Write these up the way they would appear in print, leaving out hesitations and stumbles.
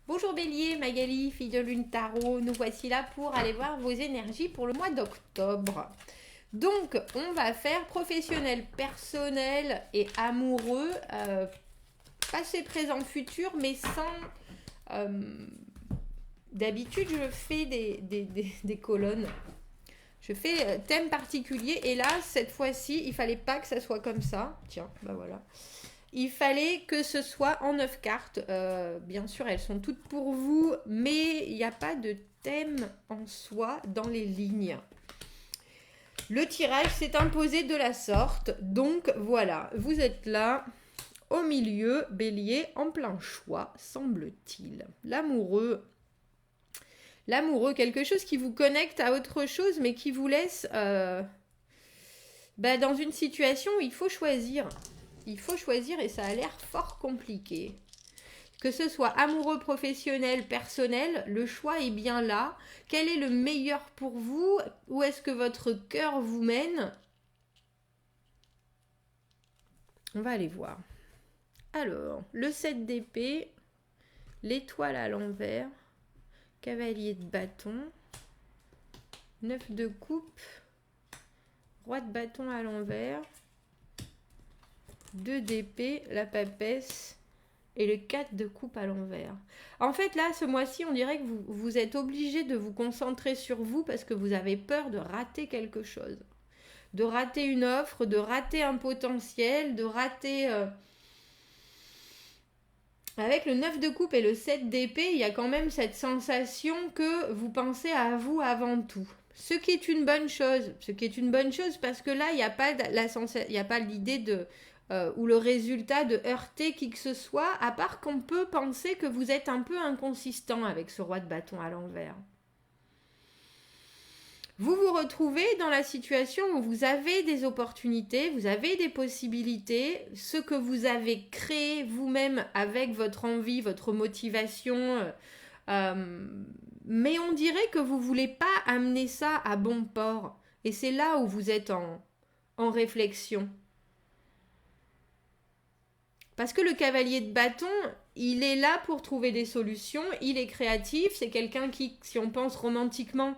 Bonjour Bélier, Magali, fille de Lune Tarot, nous voici là pour aller voir vos énergies pour le mois d'octobre. Donc, on va faire professionnel, personnel et amoureux, passé, présent, futur, mais sans... D'habitude, je fais des colonnes. Je fais thème particulier et là, cette fois-ci, il fallait pas que ça soit comme ça. Tiens, bah voilà. Il fallait que ce soit en 9 cartes. Bien sûr, elles sont toutes pour vous, mais il n'y a pas de thème en soi dans les lignes. Le tirage s'est imposé de la sorte. Donc voilà, vous êtes là, au milieu, Bélier, en plein choix, semble-t-il. L'amoureux, quelque chose qui vous connecte à autre chose, mais qui vous laisse dans une situation où il faut choisir. Il faut choisir et ça a l'air fort compliqué. Que ce soit amoureux, professionnel, personnel, le choix est bien là. Quel est le meilleur pour vous? Où est-ce que votre cœur vous mène? On va aller voir. Alors, le 7 d'épée, l'étoile à l'envers, cavalier de bâton, 9 de coupe, roi de bâton à l'envers, 2 d'épée, la papesse et le 4 de coupe à l'envers. En fait, là, ce mois-ci, on dirait que vous êtes obligé de vous concentrer sur vous parce que vous avez peur de rater quelque chose. De rater une offre, de rater un potentiel, de rater... Avec le 9 de coupe et le 7 d'épée, il y a quand même cette sensation que vous pensez à vous avant tout. Ce qui est une bonne chose. Ce qui est une bonne chose parce que là, il n'y a pas l'idée de... ou le résultat de heurter qui que ce soit, à part qu'on peut penser que vous êtes un peu inconsistant avec ce roi de bâton à l'envers. Vous vous retrouvez dans la situation où vous avez des opportunités, vous avez des possibilités, ce que vous avez créé vous-même avec votre envie, votre motivation, mais on dirait que vous ne voulez pas amener ça à bon port. Et c'est là où vous êtes en réflexion. Parce que le cavalier de bâton, il est là pour trouver des solutions, il est créatif, c'est quelqu'un qui, si on pense romantiquement,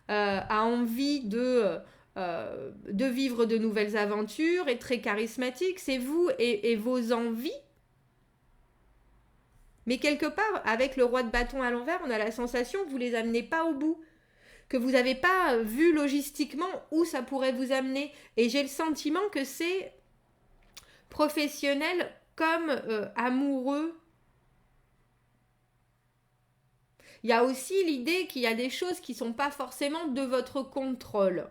a envie de vivre de nouvelles aventures, est très charismatique, c'est vous et vos envies. Mais quelque part, avec le roi de bâton à l'envers, on a la sensation que vous ne les amenez pas au bout, que vous n'avez pas vu logistiquement où ça pourrait vous amener. Et j'ai le sentiment que c'est professionnel comme amoureux. Il y a aussi l'idée qu'il y a des choses qui ne sont pas forcément de votre contrôle.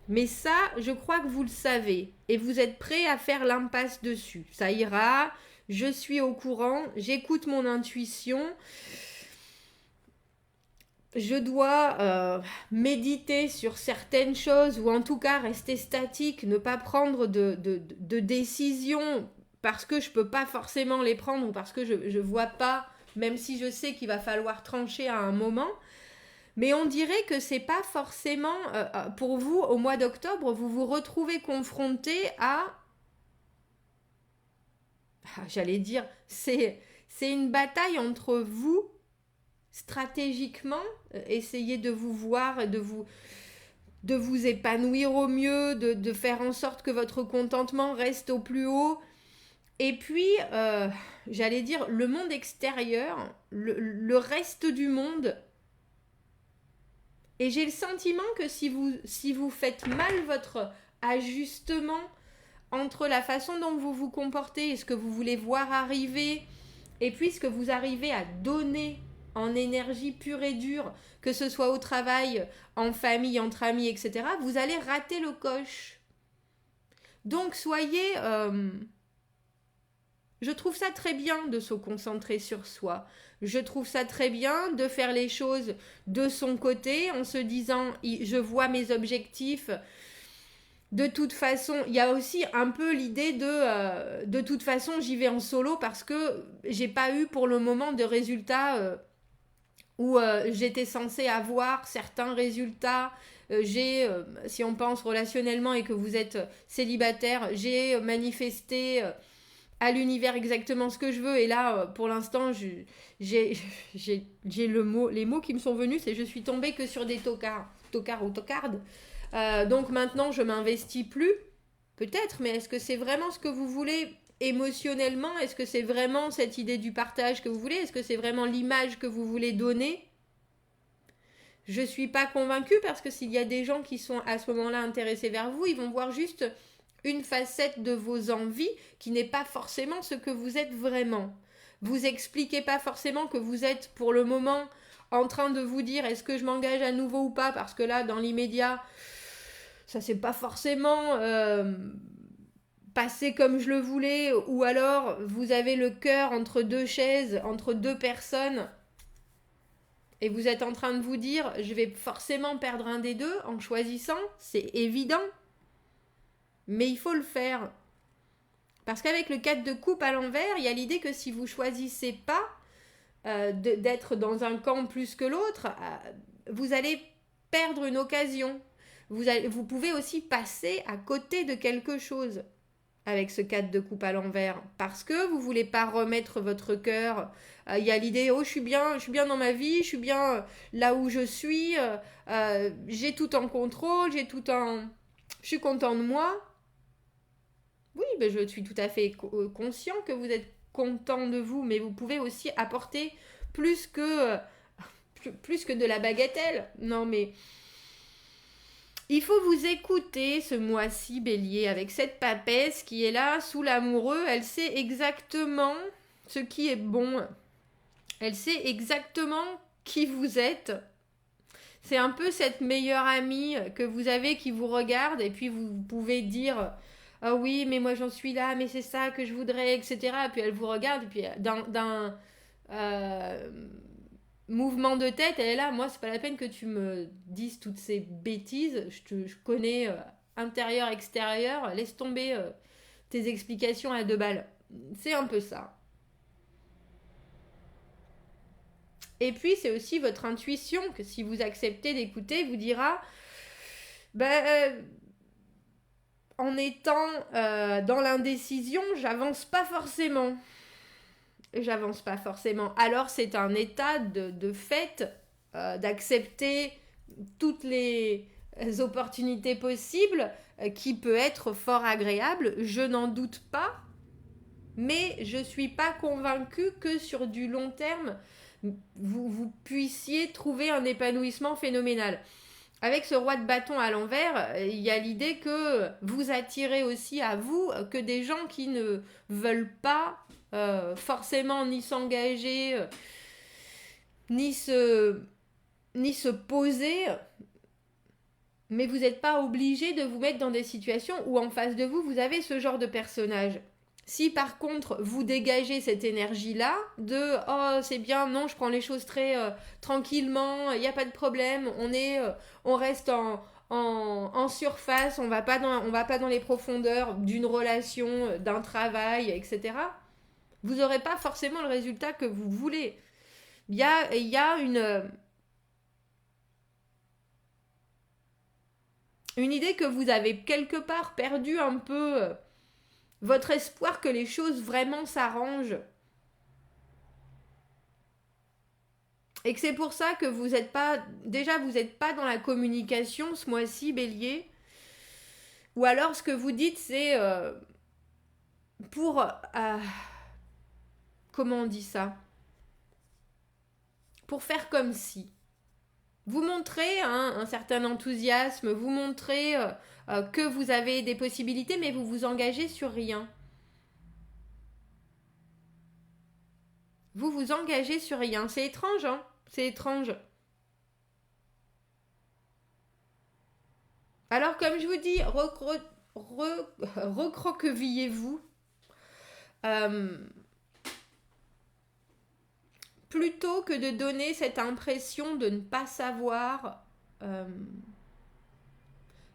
Mais ça, je crois que vous le savez. Et vous êtes prêt à faire l'impasse dessus. Ça ira, je suis au courant, j'écoute mon intuition. Je dois méditer sur certaines choses ou en tout cas rester statique, ne pas prendre de décisions parce que je ne peux pas forcément les prendre ou parce que je ne vois pas, même si je sais qu'il va falloir trancher à un moment. Mais on dirait que c'est pas forcément pour vous au mois d'octobre, vous vous retrouvez confronté à, j'allais dire, c'est une bataille entre vous stratégiquement, essayer de vous voir, de vous épanouir au mieux, de faire en sorte que votre contentement reste au plus haut. Et puis, j'allais dire, le monde extérieur, le reste du monde. Et j'ai le sentiment que si vous faites mal votre ajustement entre la façon dont vous vous comportez et ce que vous voulez voir arriver, et puis ce que vous arrivez à donner en énergie pure et dure, que ce soit au travail, en famille, entre amis, etc., vous allez rater le coche. Donc soyez... je trouve ça très bien de se concentrer sur soi. Je trouve ça très bien de faire les choses de son côté en se disant je vois mes objectifs. De toute façon, il y a aussi un peu l'idée de toute façon j'y vais en solo parce que j'ai pas eu pour le moment de résultats où j'étais censée avoir certains résultats. Si on pense relationnellement et que vous êtes célibataire, j'ai manifesté à l'univers exactement ce que je veux. Et là, pour l'instant, j'ai les mots qui me sont venus, c'est je suis tombée que sur des tocards ou tocardes. Donc maintenant, je m'investis plus, peut-être, mais est-ce que c'est vraiment ce que vous voulez émotionnellement? Est-ce que c'est vraiment cette idée du partage que vous voulez? Est-ce que c'est vraiment l'image que vous voulez donner? Je ne suis pas convaincue parce que s'il y a des gens qui sont à ce moment-là intéressés vers vous, ils vont voir juste une facette de vos envies qui n'est pas forcément ce que vous êtes vraiment. Vous expliquez pas forcément que vous êtes pour le moment en train de vous dire est-ce que je m'engage à nouveau ou pas, parce que là, dans l'immédiat, ça s'est pas forcément passé comme je le voulais, ou alors vous avez le cœur entre deux chaises, entre deux personnes, et vous êtes en train de vous dire je vais forcément perdre un des deux en choisissant, c'est évident. Mais il faut le faire. Parce qu'avec le 4 de coupe à l'envers, il y a l'idée que si vous choisissez pas d'être dans un camp plus que l'autre, vous allez perdre une occasion. Vous pouvez aussi passer à côté de quelque chose avec ce 4 de coupe à l'envers. Parce que vous voulez pas remettre votre cœur. Il y a l'idée, oh je suis bien dans ma vie, je suis bien là où je suis, j'ai tout en contrôle, je suis content de moi. Oui, ben je suis tout à fait conscient que vous êtes content de vous, mais vous pouvez aussi apporter plus que, plus que de la bagatelle. Non, mais il faut vous écouter ce mois-ci, Bélier, avec cette papesse qui est là, sous l'amoureux. Elle sait exactement ce qui est bon. Elle sait exactement qui vous êtes. C'est un peu cette meilleure amie que vous avez qui vous regarde et puis vous pouvez dire ah oui, mais moi j'en suis là, mais c'est ça que je voudrais, etc. Et puis elle vous regarde, et puis d'un mouvement de tête, elle est là, moi c'est pas la peine que tu me dises toutes ces bêtises, je connais intérieur, extérieur, laisse tomber tes explications à 2 balles. C'est un peu ça. Et puis c'est aussi votre intuition que si vous acceptez d'écouter, vous dira en étant dans l'indécision, j'avance pas forcément. Alors c'est un état de fait d'accepter toutes les opportunités possibles qui peut être fort agréable, je n'en doute pas, mais je suis pas convaincue que sur du long terme, vous puissiez trouver un épanouissement phénoménal. Avec ce roi de bâton à l'envers, il y a l'idée que vous attirez aussi à vous que des gens qui ne veulent pas forcément ni s'engager, ni se poser, mais vous n'êtes pas obligé de vous mettre dans des situations où en face de vous, vous avez ce genre de personnage. Si par contre vous dégagez cette énergie-là de « oh c'est bien, non je prends les choses très tranquillement, il n'y a pas de problème, on reste en surface, on va pas dans les profondeurs d'une relation, d'un travail, etc. » Vous n'aurez pas forcément le résultat que vous voulez. Il y a une idée que vous avez quelque part perdu un peu votre espoir que les choses vraiment s'arrangent. Et que c'est pour ça que vous n'êtes pas... Déjà, vous n'êtes pas dans la communication ce mois-ci, Bélier. Ou alors, ce que vous dites, c'est... pour... comment on dit ça? Pour faire comme si. Vous montrez un certain enthousiasme, vous montrez que vous avez des possibilités, mais vous vous engagez sur rien. Vous vous engagez sur rien. C'est étrange, hein? C'est étrange. Alors, comme je vous dis, recroquevillez-vous. Plutôt que de donner cette impression de ne pas savoir,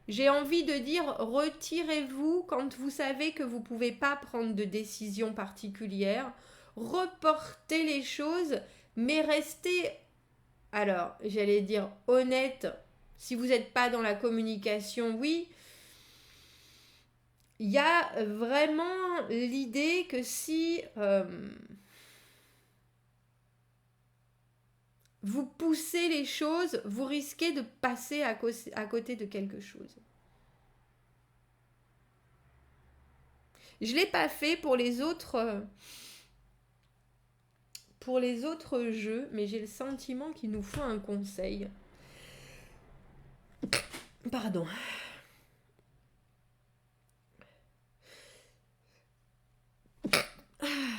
j'ai envie de dire retirez-vous quand vous savez que vous ne pouvez pas prendre de décision particulière, reportez les choses, mais restez, alors j'allais dire honnête, si vous n'êtes pas dans la communication, oui, il y a vraiment l'idée que si vous poussez les choses, vous risquez de passer à côté de quelque chose. Je ne l'ai pas fait pour les autres jeux, mais j'ai le sentiment qu'il nous faut un conseil. Pardon.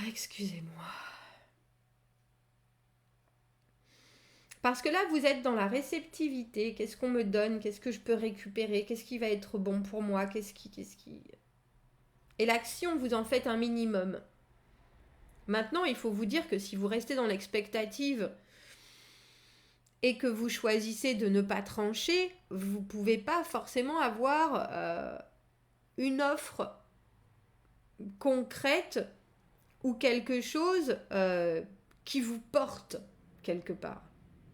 Excusez-moi. Parce que là, vous êtes dans la réceptivité. Qu'est-ce qu'on me donne? Qu'est-ce que je peux récupérer? Qu'est-ce qui va être bon pour moi? Qu'est-ce qui... Et l'action, vous en faites un minimum. Maintenant, il faut vous dire que si vous restez dans l'expectative et que vous choisissez de ne pas trancher, vous ne pouvez pas forcément avoir une offre concrète ou quelque chose qui vous porte quelque part.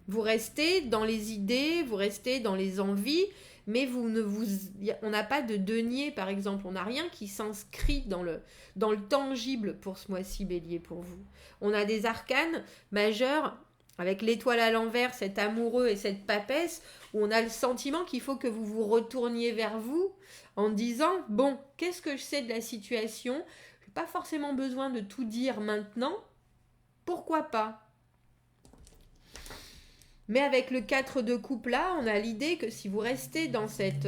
Vous restez dans les idées, vous restez dans les envies, mais on n'a pas de denier, par exemple. On n'a rien qui s'inscrit dans le tangible pour ce mois-ci, Bélier, pour vous. On a des arcanes majeurs avec l'étoile à l'envers, cet amoureux et cette papesse, où on a le sentiment qu'il faut que vous vous retourniez vers vous en disant, bon, qu'est-ce que je sais de la situation? Je n'ai pas forcément besoin de tout dire maintenant. Pourquoi pas? Mais avec le 4 de coupe là, on a l'idée que si vous restez dans cet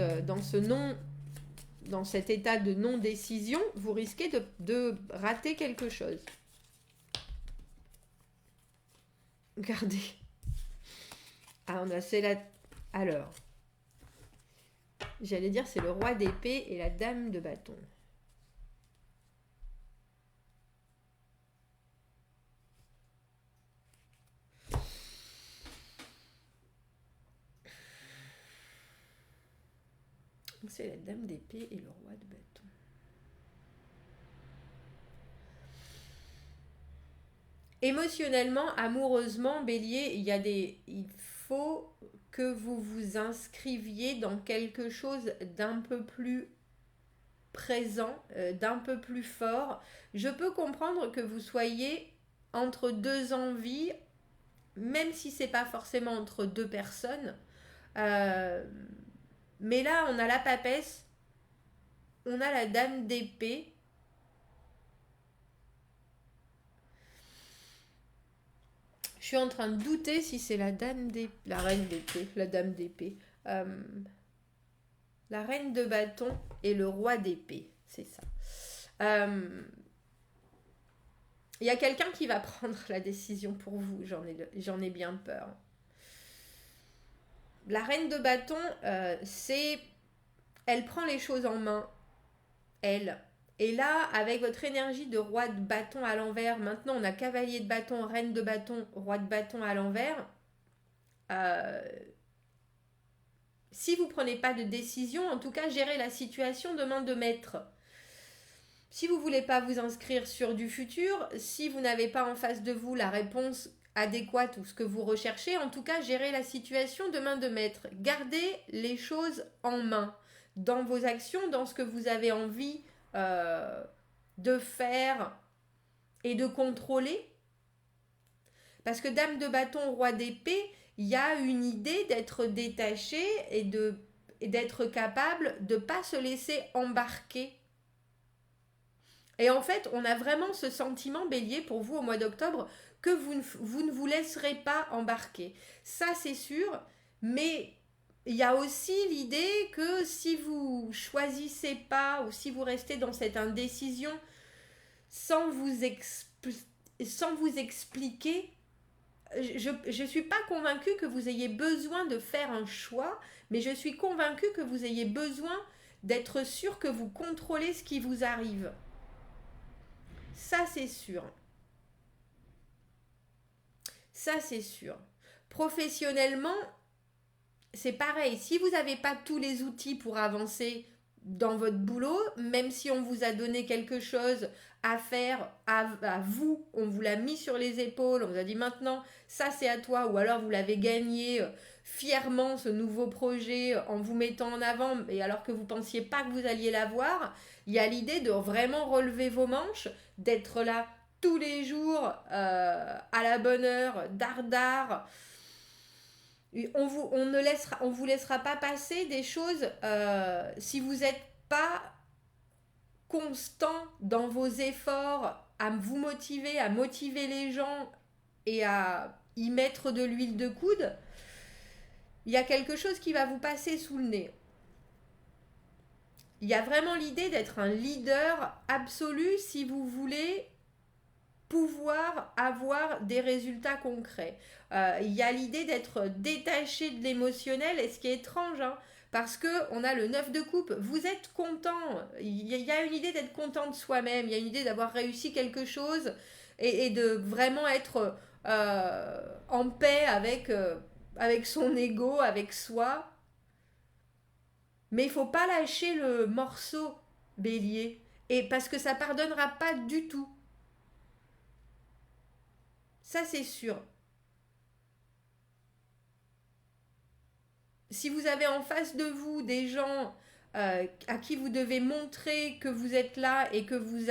état de non-décision, vous risquez de rater quelque chose. Regardez. Ah, alors, j'allais dire c'est le roi d'épée et la dame de bâton. C'est la dame d'épée et le roi de bâton. Émotionnellement, amoureusement, Bélier, il faut que vous vous inscriviez dans quelque chose d'un peu plus présent, d'un peu plus fort. Je peux comprendre que vous soyez entre deux envies, même si c'est pas forcément entre deux personnes. Mais là, on a la papesse, on a la dame d'épée. Je suis en train de douter si c'est la reine d'épée, la dame d'épée. La reine de bâton et le roi d'épée, c'est ça. Il y a quelqu'un qui va prendre la décision pour vous, j'en ai bien peur. La reine de bâton, elle prend les choses en main, elle. Et là, avec votre énergie de roi de bâton à l'envers, maintenant on a cavalier de bâton, reine de bâton, roi de bâton à l'envers. Si vous ne prenez pas de décision, en tout cas, gérez la situation de main de maître. Si vous ne voulez pas vous inscrire sur du futur, si vous n'avez pas en face de vous la réponse adéquate ou ce que vous recherchez, en tout cas, gérez la situation de main de maître. Gardez les choses en main dans vos actions, dans ce que vous avez envie de faire et de contrôler. Parce que dame de bâton, roi d'épée, il y a une idée d'être détaché et d'être capable de ne pas se laisser embarquer. Et en fait, on a vraiment ce sentiment, Bélier, pour vous au mois d'octobre, que vous ne vous laisserez pas embarquer. Ça, c'est sûr, mais il y a aussi l'idée que si vous choisissez pas ou si vous restez dans cette indécision sans vous expliquer, je ne suis pas convaincue que vous ayez besoin de faire un choix, mais je suis convaincue que vous ayez besoin d'être sûr que vous contrôlez ce qui vous arrive. Ça, c'est sûr. Ça, c'est sûr. Professionnellement, c'est pareil. Si vous n'avez pas tous les outils pour avancer dans votre boulot, même si on vous a donné quelque chose à faire, à vous, on vous l'a mis sur les épaules, on vous a dit maintenant, ça c'est à toi, ou alors vous l'avez gagné fièrement ce nouveau projet en vous mettant en avant, et alors que vous pensiez pas que vous alliez l'avoir, il y a l'idée de vraiment relever vos manches, d'être là tous les jours, à la bonne heure, dardard. On vous laissera pas passer des choses si vous n'êtes pas constant dans vos efforts à vous motiver, à motiver les gens et à y mettre de l'huile de coude. Il y a quelque chose qui va vous passer sous le nez. Il y a vraiment l'idée d'être un leader absolu si vous voulez pouvoir avoir des résultats concrets. Il y a l'idée d'être détaché de l'émotionnel, et ce qui est étrange, hein, parce qu'on a le 9 de coupe, vous êtes content, il y a une idée d'être content de soi-même, il y a une idée d'avoir réussi quelque chose, et de vraiment être en paix avec son ego, avec soi. Mais il ne faut pas lâcher le morceau, Bélier, et parce que ça ne pardonnera pas du tout. Ça, c'est sûr. Si vous avez en face de vous des gens à qui vous devez montrer que vous êtes là et que vous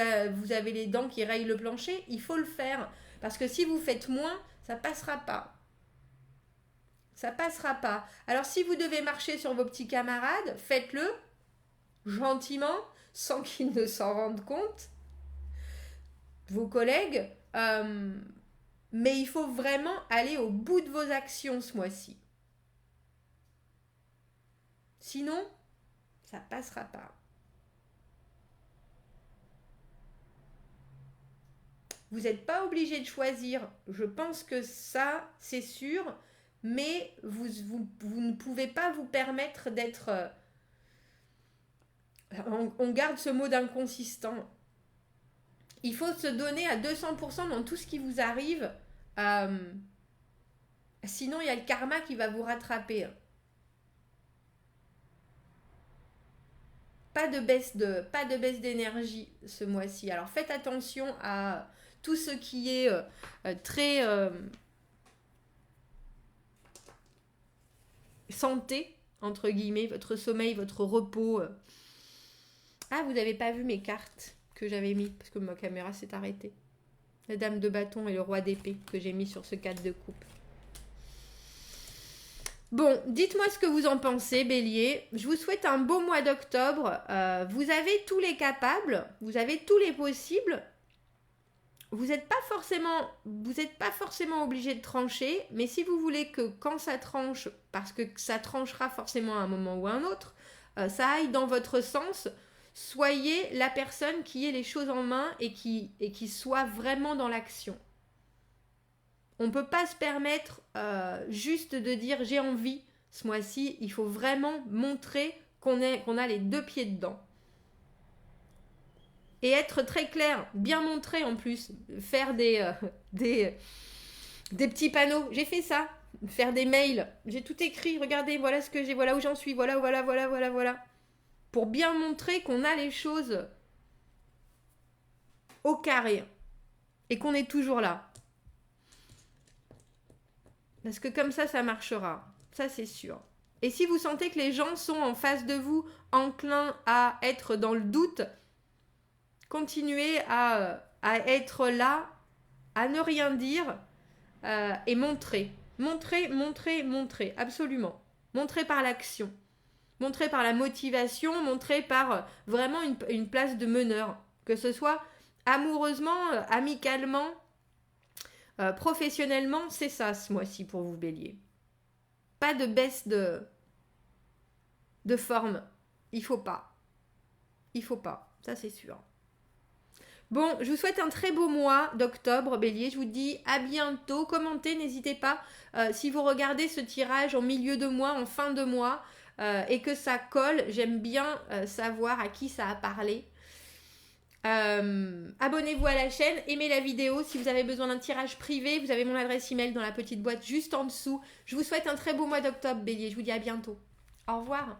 avez les dents qui rayent le plancher, il faut le faire. Parce que si vous faites moins, ça passera pas. Ça passera pas. Alors si vous devez marcher sur vos petits camarades, faites-le gentiment, sans qu'ils ne s'en rendent compte. Vos collègues. Mais il faut vraiment aller au bout de vos actions ce mois-ci. Sinon, ça passera pas. Vous n'êtes pas obligé de choisir. Je pense que ça, c'est sûr. Mais vous ne pouvez pas vous permettre d'être... on garde ce mot d'inconsistant. Il faut se donner à 200% dans tout ce qui vous arrive. Sinon, il y a le karma qui va vous rattraper. Pas de baisse d'énergie ce mois-ci. Alors faites attention à tout ce qui est très santé, entre guillemets, votre sommeil, votre repos. Ah, vous n'avez pas vu mes cartes que j'avais mis parce que ma caméra s'est arrêtée. La dame de bâton et le roi d'épée que j'ai mis sur ce 4 de coupe. Bon, dites-moi ce que vous en pensez, Bélier. Je vous souhaite un beau mois d'octobre. Vous avez tous les capables, vous avez tous les possibles. Vous n'êtes pas forcément obligé de trancher, mais si vous voulez que quand ça tranche, parce que ça tranchera forcément à un moment ou à un autre, ça aille dans votre sens, soyez la personne qui ait les choses en main et qui soit vraiment dans l'action. On ne peut pas se permettre juste de dire j'ai envie ce mois-ci. Il faut vraiment montrer qu'on a les deux pieds dedans. Et être très clair, bien montrer en plus. Faire des petits panneaux. J'ai fait ça. Faire des mails. J'ai tout écrit. Regardez, voilà ce que j'ai, voilà où j'en suis. Voilà. Pour bien montrer qu'on a les choses au carré. Et qu'on est toujours là. Parce que comme ça marchera. Ça, c'est sûr. Et si vous sentez que les gens sont en face de vous, enclins à être dans le doute, continuez à être là, à ne rien dire et montrer. Montrer, absolument. Montrer par l'action. Montrer par la motivation, montrer par vraiment une place de meneur. Que ce soit amoureusement, amicalement, professionnellement, c'est ça ce mois-ci pour vous, Bélier. Pas de baisse de forme. Il faut pas. Ça c'est sûr. Bon, je vous souhaite un très beau mois d'octobre, Bélier. Je vous dis à bientôt. Commentez, n'hésitez pas. Si vous regardez ce tirage en milieu de mois, en fin de mois, et que ça colle, j'aime bien savoir à qui ça a parlé. Abonnez-vous à la chaîne, aimez la vidéo. Si vous avez besoin d'un tirage privé, vous avez mon adresse email dans la petite boîte juste en dessous. Je vous souhaite un très beau mois d'octobre, Bélier. Je vous dis à bientôt. Au revoir.